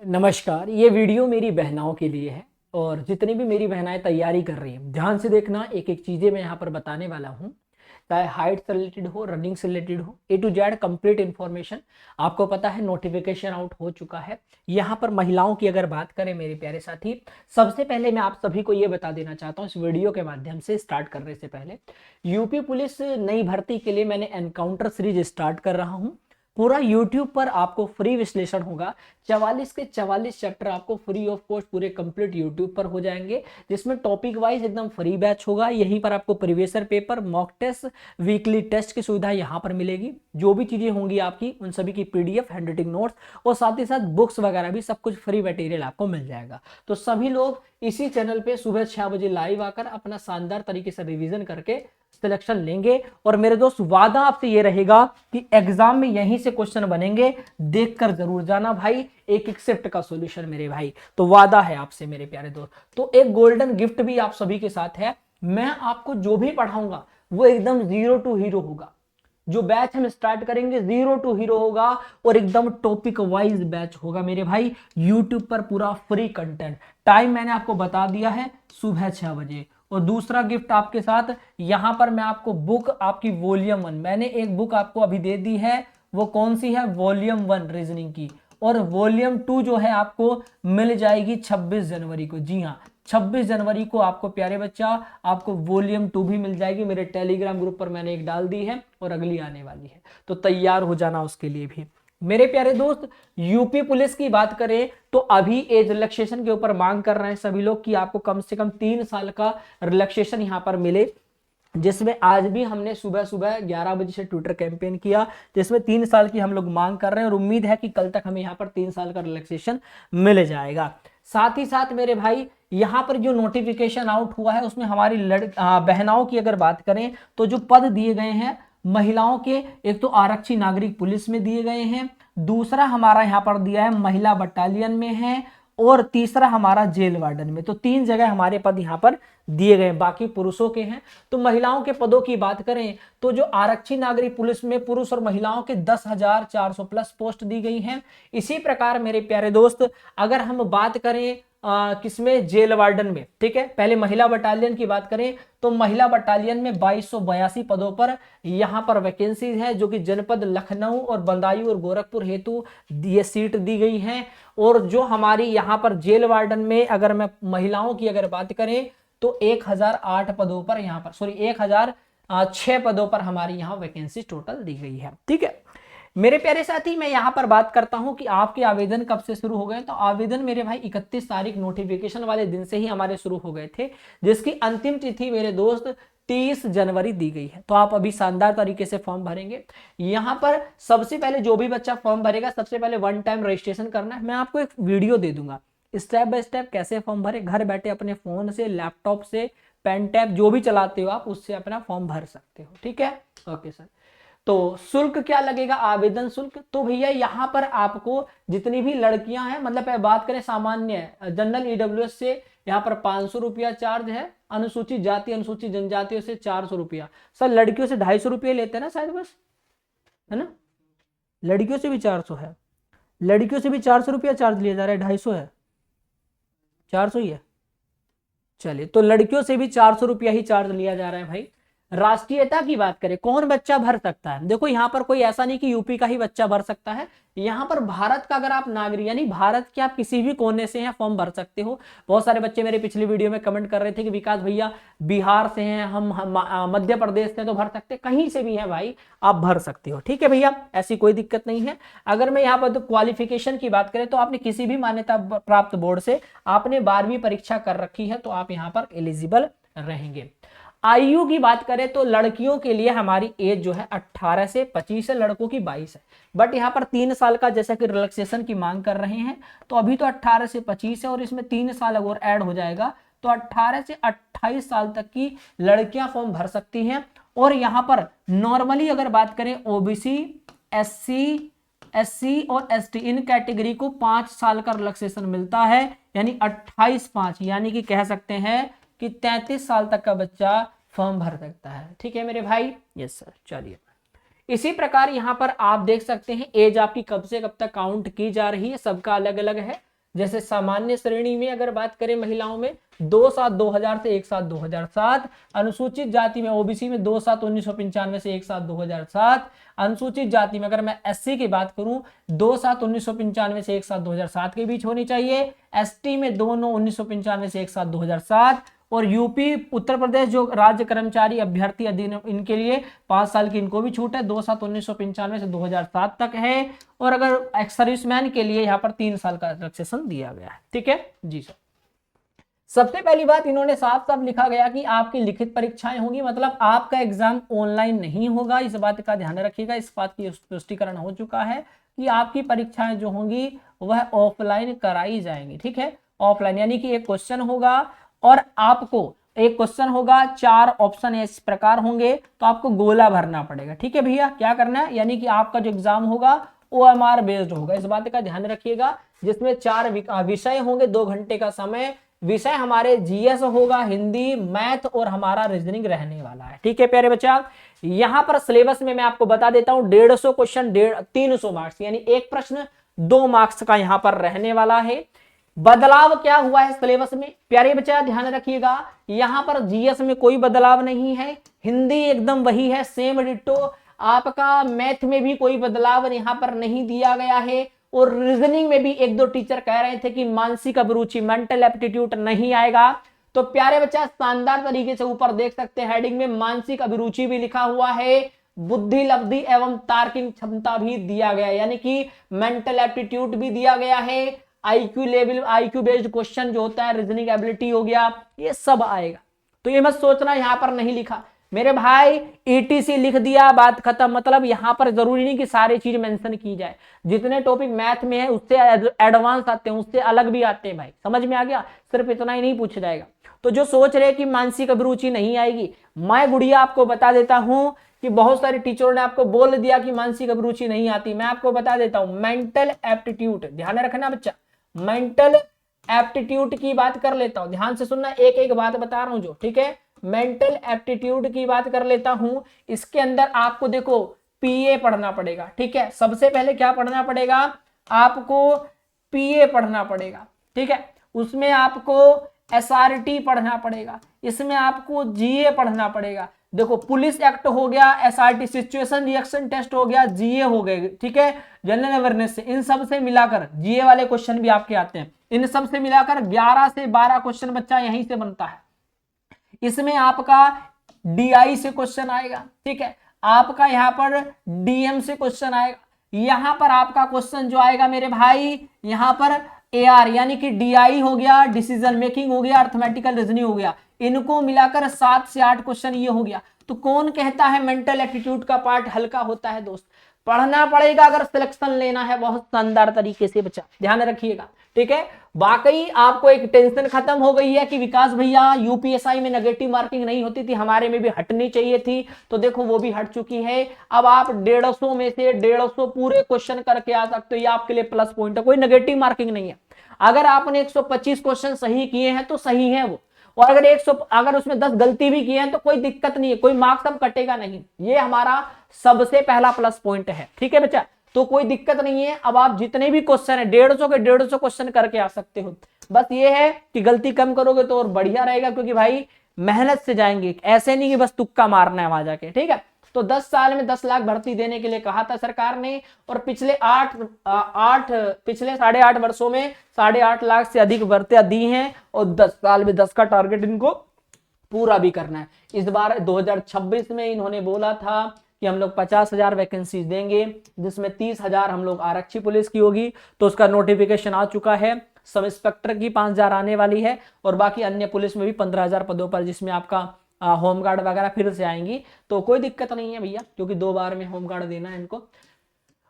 नमस्कार। ये वीडियो मेरी बहनाओं के लिए है और जितनी भी मेरी बहनाएं तैयारी कर रही हैं ध्यान से देखना। एक एक चीज़ें मैं यहाँ पर बताने वाला हूँ, चाहे हाइट से रिलेटेड हो, रनिंग से रिलेटेड हो, ए टू जेड कंप्लीट इन्फॉर्मेशन। आपको पता है नोटिफिकेशन आउट हो चुका है। यहाँ पर महिलाओं की अगर बात करें मेरे प्यारे साथी, सबसे पहले मैं आप सभी को ये बता देना चाहता हूँ इस वीडियो के माध्यम से स्टार्ट करने से पहले, यूपी पुलिस नई भर्ती के लिए मैंने एनकाउंटर सीरीज स्टार्ट कर रहा हूँ। पूरा यूट्यूब पर आपको फ्री विश्लेषण होगा। 44 के 44 चैप्टर आपको फ्री ऑफ कॉस्ट पूरे कंप्लीट यूट्यूब पर हो जाएंगे, जिसमें टॉपिक वाइज एकदम फ्री बैच होगा। यहीं पर आपको previous paper, mock test, weekly test की सुविधा यहाँ पर मिलेगी। जो भी चीजें होंगी आपकी उन सभी की पीडीएफ, हैंड राइटिंग नोट्स और साथ ही साथ बुक्स वगैरह भी सब कुछ फ्री मटेरियल आपको मिल जाएगा। तो सभी लोग इसी चैनल पे सुबह 6 बजे लाइव आकर अपना शानदार तरीके से रिवीजन करके सिलेक्शन लेंगे। और मेरे दोस्त वादा आपसे ये रहेगा कि एग्जाम में यहीं से क्वेश्चन बनेंगे, देखकर जरूर जाना भाई, एक एक शिफ्ट का सॉल्यूशन मेरे भाई। तो वादा है आपसे मेरे प्यारे दोस्त। तो एक गोल्डन गिफ्ट भी आप सभी के साथ है। मैं आपको जो भी पढ़ाऊंगा वो एकदम जीरो टू हीरो होगा। जो बैच हम स्टार्ट करेंगे जीरो टू हीरो होगा और एकदम टॉपिक वाइज बैच होगा मेरे भाई। यूट्यूब पर पूरा फ्री कंटेंट। टाइम मैंने आपको बता दिया है, सुबह 6 बजे। और दूसरा गिफ्ट आपके साथ, यहां पर मैं आपको बुक, आपकी वॉल्यूम 1, मैंने एक बुक आपको अभी दे दी है। वो कौन सी है? वॉल्यूम 1 रीजनिंग की। और वॉल्यूम 2 जो है आपको मिल जाएगी 26 जनवरी को। जी हाँ, 26 जनवरी को आपको प्यारे बच्चा, आपको वॉल्यूम 2 भी मिल जाएगी। मेरे टेलीग्राम ग्रुप पर मैंने एक डाल दी है और अगली आने वाली है, तो तैयार हो जाना उसके लिए भी। मेरे प्यारे दोस्त, यूपी पुलिस की बात करें तो अभी एज रिलैक्सेशन के ऊपर मांग कर रहे हैं सभी लोग कि आपको कम से कम 3 साल का रिलैक्सेशन यहां पर मिले, जिसमें आज भी हमने सुबह सुबह 11 बजे से ट्विटर कैंपेन किया, जिसमें 3 साल की हम लोग मांग कर रहे हैं और उम्मीद है कि कल तक हमें यहाँ पर 3 साल का रिलैक्सेशन मिल जाएगा। साथ ही साथ मेरे भाई, यहाँ पर जो नोटिफिकेशन आउट हुआ है उसमें हमारी बहनाओं की अगर बात करें तो जो पद दिए गए हैं महिलाओं के, एक तो आरक्षी नागरिक पुलिस में दिए गए हैं, दूसरा हमारा यहाँ पर दिया है महिला बटालियन में है, और तीसरा हमारा जेल वार्डन में। तो 3 जगह हमारे पद यहाँ पर दिए गए, बाकी पुरुषों के हैं। तो महिलाओं के पदों की बात करें तो जो आरक्षी नागरिक पुलिस में पुरुष और महिलाओं के 10,400 प्लस पोस्ट दी गई हैं। इसी प्रकार मेरे प्यारे दोस्त, अगर हम बात करें किसमें? जेल वार्डन में। ठीक है, पहले महिला बटालियन की बात करें तो महिला बटालियन में 2282 पदों पर यहां पर वैकेंसी है, जो कि जनपद लखनऊ और बदायूं और गोरखपुर हेतु ये सीट दी गई है। और जो हमारी यहां पर जेल वार्डन में अगर मैं महिलाओं की अगर बात करें तो 1008 पदों पर यहां पर, सॉरी 1006 पदों पर हमारी यहां वैकेंसी टोटल दी गई है। ठीक है मेरे प्यारे साथी, मैं यहां पर बात करता हूं कि आपके आवेदन कब से शुरू हो गए। तो आवेदन मेरे भाई 31 तारीख नोटिफिकेशन वाले दिन से ही हमारे शुरू हो गए थे, जिसकी अंतिम तिथि मेरे दोस्त 30 जनवरी दी गई है। तो आप अभी शानदार तरीके से फॉर्म भरेंगे। यहां पर सबसे पहले जो भी बच्चा फॉर्म भरेगा, सबसे पहले 1 टाइम रजिस्ट्रेशन करना है। मैं आपको एक वीडियो दे दूंगा स्टेप बाय स्टेप कैसे फॉर्म भरे। घर बैठे अपने फोन से, लैपटॉप से, पेन टैब जो भी चलाते हो आप, उससे अपना फॉर्म भर सकते हो। ठीक है, ओके सर। तो शुल्क क्या लगेगा? आवेदन शुल्क तो भैया यहां पर आपको जितनी भी लड़कियां हैं, मतलब बात करें सामान्य जनरल ईडब्ल्यूएस से, यहाँ पर 500 रुपया चार्ज है। अनुसूचित जाति, अनुसूचित जनजातियों से 400 रुपया। सर लड़कियों से 250 रुपये लेते हैं ना शायद, बस, है ना? लड़कियों से भी 400 है, लड़कियों से भी 400 रुपया चार्ज लिया जा रहा है, 250 है, 400 ही है। चलिए, तो लड़कियों से भी 400 रुपया ही चार्ज लिया जा रहा है भाई। राष्ट्रीयता की बात करें, कौन बच्चा भर सकता है? देखो यहाँ पर कोई ऐसा नहीं कि यूपी का ही बच्चा भर सकता है। यहाँ पर भारत का अगर आप नागरिक, यानी भारत के आप किसी भी कोने से हैं, फॉर्म भर सकते हो। बहुत सारे बच्चे मेरे पिछली वीडियो में कमेंट कर रहे थे कि विकास भैया बिहार से हैं हम मध्य प्रदेश से, तो भर सकते, कहीं से भी है भाई, आप भर सकते हो। ठीक है भैया, ऐसी कोई दिक्कत नहीं है। अगर मैं यहाँ पर तो क्वालिफिकेशन की बात करें तो आपने किसी भी मान्यता प्राप्त बोर्ड से आपने 12वीं परीक्षा कर रखी है, तो आप यहाँ पर एलिजिबल रहेंगे। आयु की बात करें तो लड़कियों के लिए हमारी एज जो है 18 से 25 है, लड़कों की 22 है। बट यहाँ पर 3 साल का जैसा कि रिलैक्सेशन की मांग कर रहे हैं, तो अभी तो 18 से 25 है और इसमें 3 साल अगर ऐड हो जाएगा तो 18 से 28 साल तक की लड़कियां फॉर्म भर सकती हैं। और यहाँ पर नॉर्मली अगर बात करें ओबीसी, एससी और एसटी, इन कैटेगरी को 5 साल का रिलैक्सेशन मिलता है, यानी 28/5, यानी कि कह सकते हैं कि 33 साल तक का बच्चा फॉर्म भर सकता है। ठीक है मेरे भाई, यस सर। चलिए, इसी प्रकार यहाँ पर आप देख सकते हैं एज आपकी कब से कब तक काउंट की जा रही है, सबका अलग अलग है। जैसे सामान्य श्रेणी में अगर बात करें महिलाओं में 2/7/2000 से 1/7/2007, अनुसूचित जाति में ओबीसी में 2/7/1995 से 1/7/2007, अनुसूचित जाति में अगर मैं एससी की बात करूं 2/7/1995 से 1/7/2007 के बीच होनी चाहिए, एसटी में 2/9/1995 से 1/7/2007, और यूपी उत्तर प्रदेश जो राज्य कर्मचारी अभ्यर्थी अधीन इनके लिए 5 साल की इनको भी छूट है, 2/7/1995 से 2007 तक है। और अगर एक्स सर्विसमैन के लिए यहाँ पर 3 साल का रिलैक्सेशन दिया गया है। ठीक है जी सर। सबसे पहली बात इन्होंने साफ साफ लिखा गया कि आपकी लिखित परीक्षाएं होंगी, मतलब आपका एग्जाम ऑनलाइन नहीं होगा। इस बात का ध्यान रखिएगा, इस बात की स्पष्टीकरण हो चुका है कि आपकी परीक्षाएं जो होंगी वह ऑफलाइन कराई जाएंगी। ठीक है, ऑफलाइन, यानी कि एक क्वेश्चन होगा और आपको एक क्वेश्चन होगा, 4 ऑप्शन इस प्रकार होंगे, तो आपको गोला भरना पड़ेगा। ठीक है भैया, क्या करना है, यानी कि आपका जो एग्जाम होगा OMR बेस्ड होगा, इस बात का ध्यान रखिएगा। जिसमें 4 विषय होंगे, 2 घंटे का समय। विषय हमारे जीएस होगा, हिंदी, मैथ और हमारा रीजनिंग रहने वाला है। ठीक है प्यारे बच्चा, यहां पर सिलेबस में मैं आपको बता देता हूं 150 क्वेश्चन, 300 मार्क्स, यानी एक प्रश्न 2 मार्क्स का यहां पर रहने वाला है। बदलाव क्या हुआ है सिलेबस में, प्यारे बच्चा ध्यान रखिएगा, यहां पर जीएस में कोई बदलाव नहीं है, हिंदी एकदम वही है, सेम डिट्टो। आपका मैथ में भी कोई बदलाव यहां पर नहीं दिया गया है, और रीजनिंग में भी 1-2 टीचर कह रहे थे कि मानसिक अभिरुचि, मेंटल एप्टीट्यूड नहीं आएगा। तो प्यारे बच्चा शानदार तरीके से ऊपर देख सकते हैं हेडिंग में मानसिक अभिरुचि भी लिखा हुआ है, बुद्धि लब्धि एवं तार्किक क्षमता भी दिया गया है, यानी कि मेंटल एप्टीट्यूड भी दिया गया है, IQ level, IQ based question जो होता है, रीजनिंग एबिलिटी हो गया, ये सब आएगा। तो ये मत सोचना यहां पर नहीं लिखा मेरे भाई, ETC लिख दिया, बात खत्म। मतलब यहां पर जरूरी नहीं कि सारी चीज मेंशन की जाए, जितने टॉपिक मैथ में है उससे एडवांस आते हैं, उससे अलग भी आते हैं भाई, समझ में आ गया, सिर्फ इतना ही नहीं पूछा जाएगा। तो जो सोच रहे कि मानसिक अभिरुचि नहीं आएगी, मैं गुड़िया आपको बता देता हूं कि बहुत सारे टीचरों ने आपको बोल दिया कि मानसिक अभिरुचि नहीं आती। मैं आपको बता देता हूं, मेंटल एप्टीट्यूड ध्यान रखना बच्चा, मेंटल एप्टीट्यूड की बात कर लेता हूं, ध्यान से सुनना, एक एक बात बता रहा हूं जो, ठीक है। मेंटल एप्टीट्यूड की बात कर लेता हूं, इसके अंदर आपको देखो PA पढ़ना पड़ेगा। ठीक है, सबसे पहले क्या पढ़ना पड़ेगा, आपको PA पढ़ना पड़ेगा। ठीक है, उसमें आपको SRT पढ़ना पड़ेगा, इसमें आपको GA पढ़ना पड़ेगा। देखो पुलिस एक्ट हो गया, SRT सिचुएशन रिएक्शन टेस्ट हो गया, GA हो गए। ठीक है, जनरल अवेयरनेस से, इन सब से मिलाकर GA वाले क्वेश्चन भी आपके आते हैं, इन सब से मिलाकर 11 से 12 क्वेश्चन बच्चा यहीं से बनता है। इसमें आपका DI से क्वेश्चन आएगा। ठीक है, आपका यहां पर DM से क्वेश्चन आएगा, यहां पर आपका क्वेश्चन जो आएगा मेरे भाई, यहां पर AR यानी कि DI हो गया, डिसीजन मेकिंग हो गया, अर्थमेटिकल रीजनिंग हो गया, इनको मिलाकर 7 से 8 क्वेश्चन ये हो गया। तो कौन कहता है मेंटल एप्टीट्यूड का पार्ट हल्का होता है दोस्त, पढ़ना पड़ेगा अगर सिलेक्शन लेना है बहुत शानदार तरीके से बच्चा, ध्यान रखिएगा। ठीक है, वाकई आपको एक टेंशन खत्म हो गई है कि विकास भैया UPSI में नेगेटिव मार्किंग नहीं होती थी, हमारे में भी हटनी चाहिए थी, तो देखो वो भी हट चुकी है। अब आप 150 में से 150 पूरे क्वेश्चन करके आ सकते हो, ये आपके लिए प्लस पॉइंट है, कोई नेगेटिव मार्किंग नहीं है। अगर आपने 125 क्वेश्चन सही किए हैं तो सही है वो, और अगर उसमें 10 गलती भी किए हैं तो कोई दिक्कत नहीं है, कोई मार्क्स अब कटेगा नहीं, ये हमारा सबसे पहला प्लस पॉइंट है। ठीक है बच्चा, तो कोई दिक्कत नहीं है, अब आप जितने भी क्वेश्चन है 150 के 150 क्वेश्चन करके आ सकते हो। बस ये है कि गलती कम करोगे तो और बढ़िया रहेगा, क्योंकि भाई मेहनत से जाएंगे, ऐसे नहीं कि बस तुक्का मारना है वहां जाके। ठीक है, तो 10 साल में 10 लाख भर्ती देने के लिए कहा था सरकार ने, और पिछले 8.5 वर्षों में 8.5 लाख से अधिक भर्तियां दी हैं, और 10 साल में 10 का टारगेट इनको पूरा भी करना है। इस बार 2026 में इन्होंने बोला था कि हम लोग 50,000 वैकेंसी देंगे, जिसमें 30,000 हम लोग आरक्षी पुलिस की होगी, तो उसका नोटिफिकेशन आ चुका है। सब इंस्पेक्टर की 5,000 आने वाली है, और बाकी अन्य पुलिस में भी 15,000 पदों पर, जिसमें आपका होमगार्ड वगैरह फिर से आएंगी, तो कोई दिक्कत नहीं है भैया, क्योंकि 2 बार में होमगार्ड देना है इनको।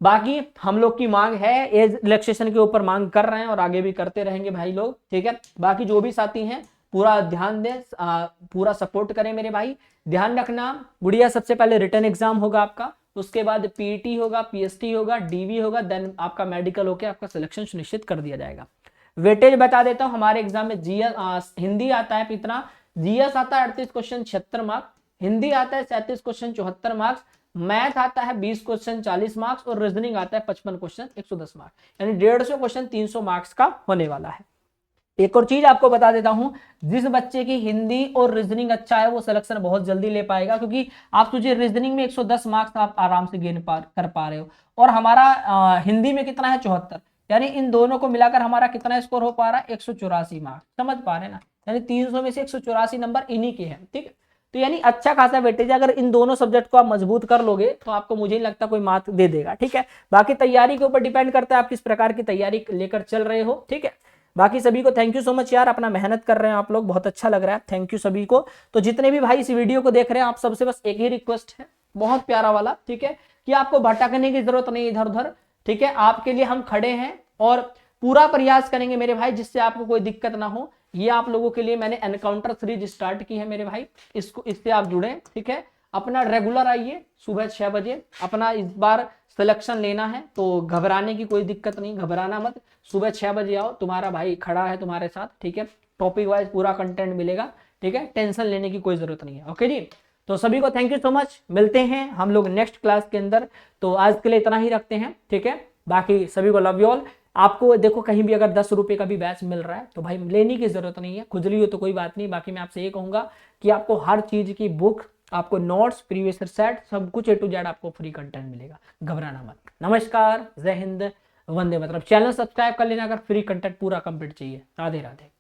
बाकी हम लोग की मांग है, एज रिलैक्सेशन के ऊपर मांग कर रहे हैं और आगे भी करते रहेंगे भाई लोग। ठीक है, बाकी जो भी साथी हैं पूरा ध्यान दें, पूरा सपोर्ट करें मेरे भाई। ध्यान रखना गुड़िया, सबसे पहले रिटन एग्जाम होगा आपका, उसके बाद PET होगा, PST होगा, DV होगा, देन आपका मेडिकल होकर आपका सिलेक्शन सुनिश्चित कर दिया जाएगा। वेटेज बता देता हूं, हमारे एग्जाम में हिंदी आता है इतना, GS आता है 38 क्वेश्चन 76 मार्क्स, हिंदी आता है 37 क्वेश्चन 74 मार्क्स, मैथ आता है 20 क्वेश्चन 40 मार्क्स और रीजनिंग आता है 55 क्वेश्चन 110 मार्क्स, यानी 150 क्वेश्चन 300 मार्क्स का होने वाला है। एक और चीज आपको बता देता हूं, जिस बच्चे की हिंदी और रीजनिंग अच्छा है वो सिलेक्शन बहुत जल्दी ले पाएगा, क्योंकि आप सोचिए रीजनिंग में 110 मार्क्स आप आराम से गेन कर पा रहे हो, और हमारा हिंदी में कितना है 74, यानी इन दोनों को मिलाकर हमारा कितना स्कोर हो पा रहा है 184 मार्क्स, समझ पा रहे हैं ना, यानी 300 में से 184 नंबर इन्हीं के हैं, ठीक है। तो यानी अच्छा खासा वेटेज, अगर इन दोनों सब्जेक्ट को आप मजबूत कर लोगे तो आपको मुझे नहीं लगता कोई मार्क्स दे देगा, ठीक है। बाकी तैयारी के ऊपर डिपेंड करता है आप किस प्रकार की तैयारी लेकर चल रहे हो, ठीक है। बाकी सभी को थैंक यू सो मच यार, अपना मेहनत कर रहे हैं आप लोग, बहुत अच्छा लग रहा है, थैंक यू सभी को। तो जितने भी भाई इस वीडियो को देख रहे हैं आप सबसे बस एक ही रिक्वेस्ट है, बहुत प्यारा वाला, ठीक है, कि आपको भटकने की जरूरत नहीं इधर उधर, ठीक है। आपके लिए हम खड़े हैं और पूरा प्रयास करेंगे मेरे भाई जिससे आपको कोई दिक्कत ना हो। ये आप लोगों के लिए मैंने एनकाउंटर सीरीज स्टार्ट की है मेरे भाई, इससे आप जुड़े, ठीक है। अपना रेगुलर आइए सुबह 6 बजे, अपना इस बार सिलेक्शन लेना है तो घबराने की कोई दिक्कत नहीं, घबराना मत, सुबह 6 बजे आओ, तुम्हारा भाई खड़ा है तुम्हारे साथ, ठीक है। टॉपिक वाइज पूरा कंटेंट मिलेगा, ठीक है, टेंशन लेने की कोई जरूरत नहीं है। ओके जी, तो सभी को थैंक यू सो मच, मिलते हैं हम लोग नेक्स्ट क्लास के अंदर। तो आज के लिए इतना ही रखते हैं, ठीक है। बाकी सभी को लव यू ऑल। आपको देखो कहीं भी अगर 10 रुपए का भी बैच मिल रहा है तो भाई लेने की जरूरत नहीं है, खुजली हो तो कोई बात नहीं। बाकी मैं आपसे ये कहूंगा कि आपको हर चीज की बुक, आपको नोट्स, प्रीवियस सेट, सब कुछ A to Z आपको फ्री कंटेंट मिलेगा, घबराना मत। नमस्कार, जय हिंद, वंदे मातरम। चैनल सब्सक्राइब कर लेना अगर फ्री कंटेंट पूरा कंप्लीट चाहिए। राधे राधे।